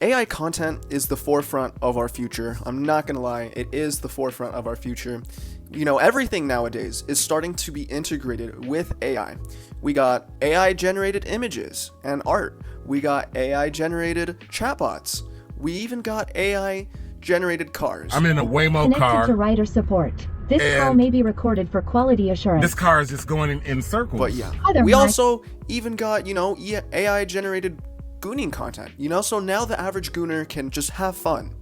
AI content is the forefront of our future. I'm not gonna lie, it is the forefront of our future. You know, everything nowadays is starting to be integrated with AI. We got AI generated images and art. We got AI generated chatbots. We even got AI generated cars. I'm in a Waymo Connected car. to rider support. This call may be recorded for quality assurance. This car is just going in circles. But yeah, Other we mic- also even got, you know, AI generated gooning content, you know, so now the average gooner can just have fun,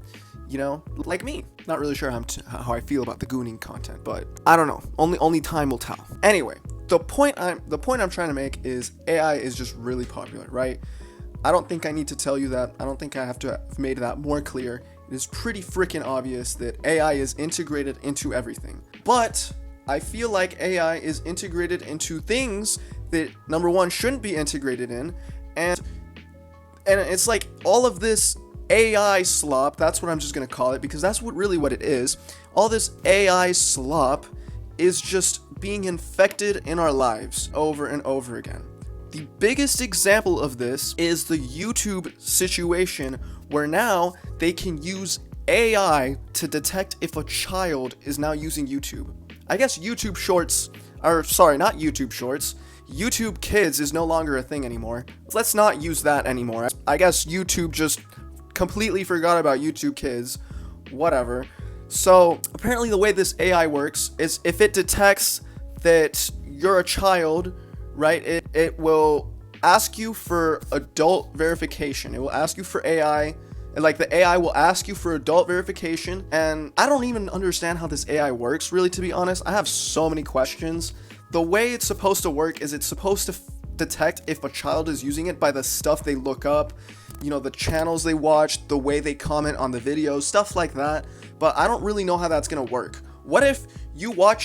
you know, like me. Not really sure how I feel about the gooning content, but I don't know. Only time will tell. Anyway, the point I'm trying to make is AI is just really popular, right? I don't think I need to tell you that. I don't think I have to have made that more clear. It is pretty freaking obvious that AI is integrated into everything. But I feel like AI is integrated into things that, number one, shouldn't be integrated in, and it's like all of this AI slop, that's what I'm just gonna call it, because that's what it is. All this AI slop is just being infected in our lives over and over again. The biggest example of this is the YouTube situation, where now they can use AI to detect if a child is now using YouTube. I guess YouTube Shorts, or sorry, not YouTube Shorts, YouTube Kids is no longer a thing anymore. Let's not use that anymore. I guess YouTube just completely forgot about YouTube Kids. Whatever. So apparently the way this AI works is if it detects that you're a child, right, it will ask you for adult verification. It will ask you for AI, and like the AI will ask you for adult verification, and I don't even understand how this AI works, really, to be honest. I have so many questions. The way it's supposed to work is it's supposed to detect if a child is using it by the stuff they look up, you know, the channels they watch, the way they comment on the videos, stuff like that, but I don't really know how that's gonna work. What if what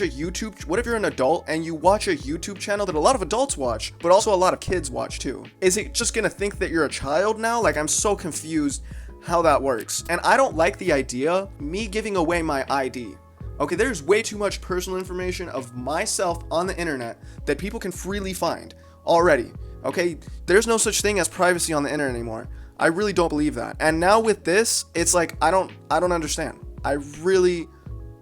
if you're an adult and you watch a YouTube channel that a lot of adults watch, but also a lot of kids watch too? Is it just gonna think that you're a child now? Like, I'm so confused how that works. And I don't like the idea, me giving away my ID. Okay, there's way too much personal information of myself on the internet that people can freely find already. Okay, there's no such thing as privacy on the internet anymore. I really don't believe that. And now with this, it's like, I don't understand. I really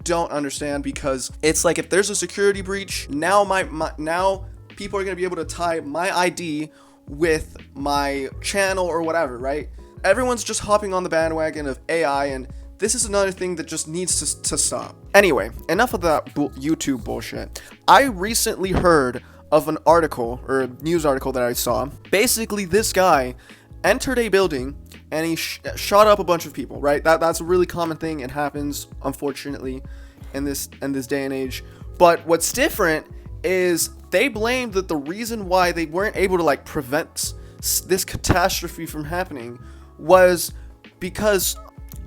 don't understand, because it's like if there's a security breach, now now people are going to be able to tie my ID with my channel or whatever, right? Everyone's just hopping on the bandwagon of AI, and this is another thing that just needs to stop. Anyway, enough of that YouTube bullshit. I recently heard of an article, or a news article that I saw. Basically, this guy entered a building and he shot up a bunch of people, right? That's a really common thing. It happens, unfortunately, in this day and age. But what's different is they blamed that the reason why they weren't able to like prevent this catastrophe from happening was because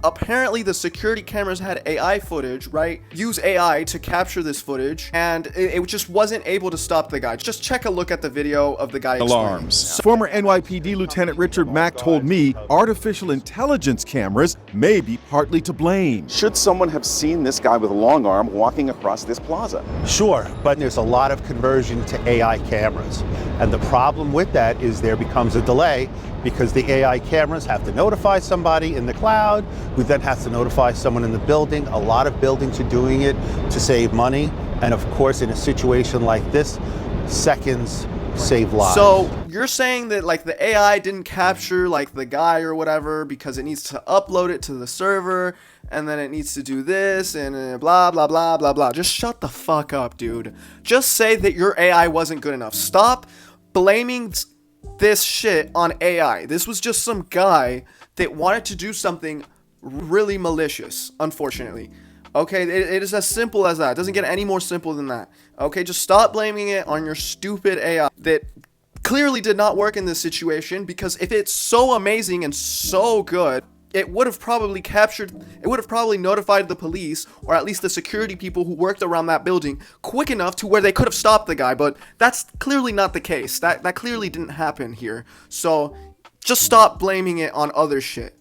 apparently the security cameras had AI footage, right? Use AI to capture this footage, and it just wasn't able to stop the guy. Just check a look at the video of the guy Alarms. Former NYPD Lieutenant Richard Mack told me artificial intelligence cameras may be partly to blame. Should someone have seen this guy with a long arm walking across this plaza? Sure, but there's a lot of conversion to AI cameras. And the problem with that is there becomes a delay, because the AI cameras have to notify somebody in the cloud, who then has to notify someone in the building. A lot of buildings are doing it to save money. And of course, in a situation like this, seconds save lives. So you're saying that like the AI didn't capture like the guy or whatever because it needs to upload it to the server, and then it needs to do this and blah, blah, blah, blah, blah. Just shut the fuck up, dude. Just say that your AI wasn't good enough. Stop blaming this shit on AI. This was just some guy that wanted to do something really malicious, unfortunately. Okay, it is as simple as that. It doesn't get any more simple than that. Okay, just stop blaming it on your stupid AI that clearly did not work in this situation, because if it's so amazing and so good, it would have probably notified the police, or at least the security people who worked around that building, quick enough to where they could have stopped the guy. But that's clearly not the case. That clearly didn't happen here. So just stop blaming it on other shit.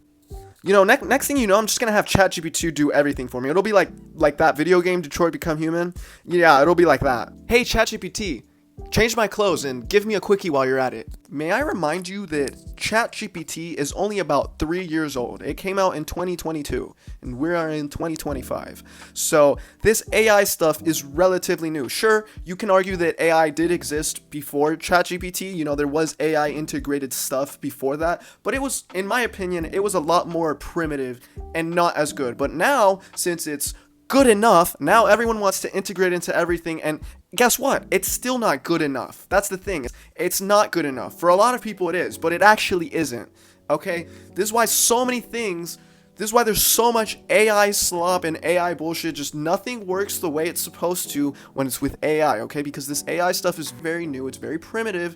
You know, next thing you know, I'm just gonna have ChatGPT do everything for me. It'll be like that video game, Detroit Become Human. Yeah, it'll be like that. Hey ChatGPT, change my clothes and give me a quickie while you're at it. May I remind you that ChatGPT is only about 3 years old. It came out in 2022 and we are in 2025. So this AI stuff is relatively new. Sure, you can argue that AI did exist before ChatGPT. You know, there was AI integrated stuff before that, but it was, in my opinion, it was a lot more primitive and not as good. But now, since it's good enough, now everyone wants to integrate into everything, and guess what? It's still not good enough. That's the thing. It's not good enough. For a lot of people it is, but it actually isn't. Okay? This is why so many things, this is why there's so much AI slop and AI bullshit. Just nothing works the way it's supposed to when it's with AI, okay? Because this AI stuff is very new, it's very primitive,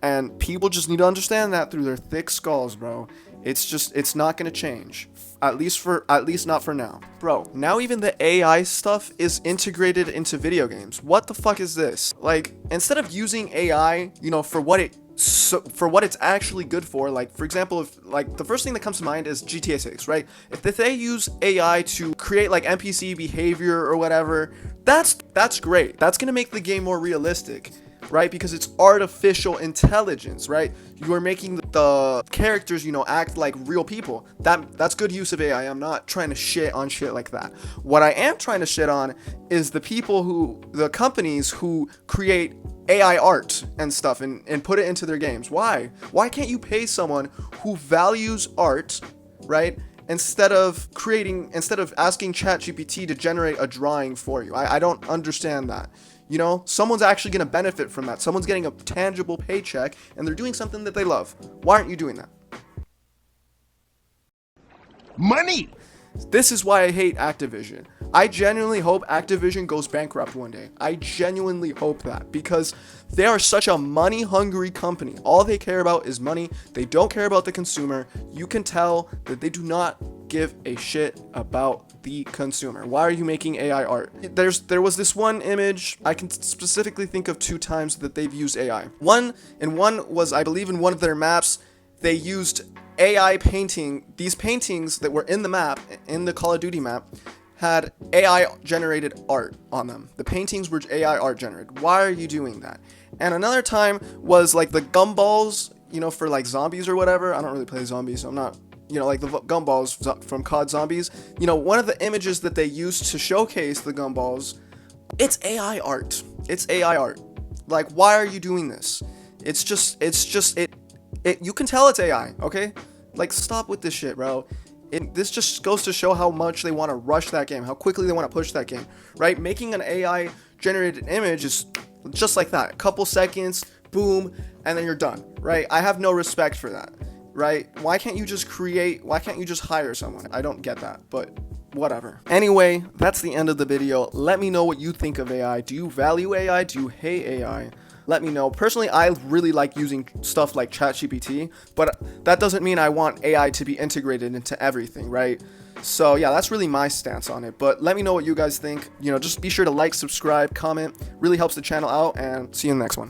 and people just need to understand that through their thick skulls, bro. It's not gonna change. At least not for now. Bro, now even the AI stuff is integrated into video games. What the fuck is this? Like, instead of using AI, you know, for what it's actually good for, like, for example, if, like, the first thing that comes to mind is GTA 6, right? If they use AI to create, like, NPC behavior or whatever, that's great. That's gonna make the game more realistic, right? Because it's artificial intelligence, right? You are making the characters, you know, act like real people. That's good use of AI. I'm not trying to shit on shit like that. What I am trying to shit on is the companies who create AI art and stuff and put it into their games. Why can't you pay someone who values art, right? Instead of asking ChatGPT to generate a drawing for you. I don't understand that. You know, someone's actually going to benefit from that. Someone's getting a tangible paycheck and they're doing something that they love. Why aren't you doing that? Money! This is why I hate Activision. I genuinely hope Activision goes bankrupt one day. I genuinely hope that, because they are such a money-hungry company. All they care about is money. They don't care about the consumer. You can tell that they do not give a shit about the consumer. Why are you making AI art? There was this one image, I can specifically think of 2 times that they've used AI. One was, I believe, in one of their maps, they used AI painting. These paintings that were in the map, in the Call of Duty map, had AI generated art on them. The paintings were AI art generated. Why are you doing that? And another time was like the gumballs, you know, for like zombies or whatever. I don't really play zombies, so I'm not, you know, like the gumballs from COD Zombies. You know, one of the images that they used to showcase the gumballs, it's AI art. It's AI art. Like, why are you doing this? It's just you can tell it's AI, okay? Like, stop with this shit, bro. This just goes to show how much they want to rush that game, how quickly they want to push that game, right? Making an AI generated image is just like that. A couple seconds, boom, and then you're done, right? I have no respect for that, right? Why can't you just hire someone? I don't get that, but whatever. Anyway, that's the end of the video. Let me know what you think of AI. Do you value AI? Do you hate AI? Let me know. Personally, I really like using stuff like ChatGPT, but that doesn't mean I want AI to be integrated into everything, right? So yeah, that's really my stance on it, but let me know what you guys think. You know, just be sure to like, subscribe, comment. Really helps the channel out, and see you in the next one.